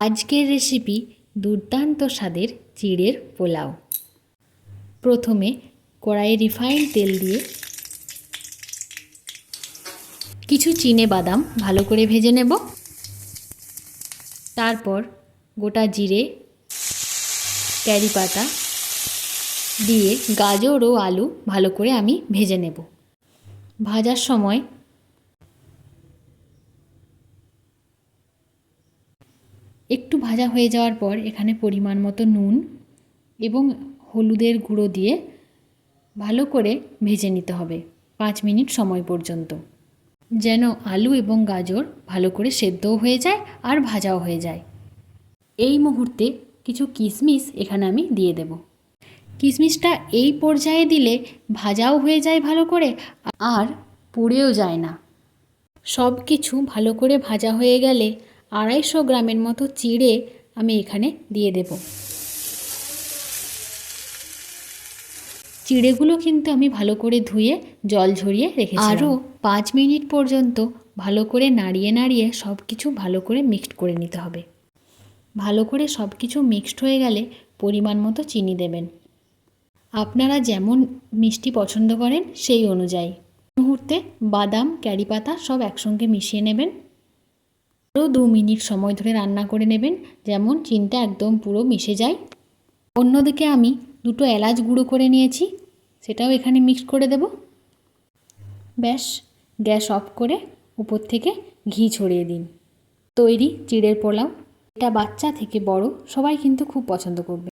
আজকের রেসিপি দুর্দান্ত স্বাদের চিড়ের পোলাও। প্রথমে কড়াইয়ে রিফাইন্ড তেল দিয়ে কিছু চিনে বাদাম ভালো করে ভেজে নেব। তারপর গোটা জিরে, কারি পাতা দিয়ে গাজর ও আলু ভালো করে আমি ভেজে নেব। ভাজার সময় একটু ভাজা হয়ে যাওয়ার পর এখানে পরিমাণ মতো নুন এবং হলুদের গুঁড়ো দিয়ে ভালো করে ভেজে নিতে হবে 5 মিনিট সময় পর্যন্ত, যেন আলু এবং গাজর ভালো করে সেদ্ধও হয়ে যায় আর ভাজাও হয়ে যায়। এই মুহূর্তে কিছু কিশমিশ এখানে আমি দিয়ে দেব। কিশমিশটা এই পর্যায়ে দিলে ভাজাও হয়ে যায় ভালো করে আর পুড়েও যায় না। সব কিছু ভালো করে ভাজা হয়ে গেলে 250 গ্রামের মতো চিড়ে আমি এখানে দিয়ে দেব। চিড়েগুলো কিন্তু আমি ভালো করে ধুয়ে জল ঝরিয়ে রেখেছি। আরও 5 মিনিট পর্যন্ত ভালো করে নাড়িয়ে নাড়িয়ে সব কিছু ভালো করে মিক্সড করে নিতে হবে। ভালো করে সব কিছু মিক্সড হয়ে গেলে পরিমাণ মতো চিনি দেবেন। আপনারা যেমন মিষ্টি পছন্দ করেন সেই অনুযায়ী। মুহূর্তে বাদাম, কারি পাতা সব একসঙ্গে মিশিয়ে নেবেন। আরও 2 মিনিট সময় ধরে রান্না করে নেবেন, যেমন চিনিটা একদম পুরো মিশে যায়। অন্যদিকে আমি 2টো এলাচ গুঁড়ো করে নিয়েছি, সেটাও এখানে মিক্স করে দেব। ব্যাস, গ্যাস অফ করে উপর থেকে ঘি ছড়িয়ে দিন। তৈরি চিড়ের পোলাও। এটা বাচ্চা থেকে বড় সবাই কিন্তু খুব পছন্দ করবে।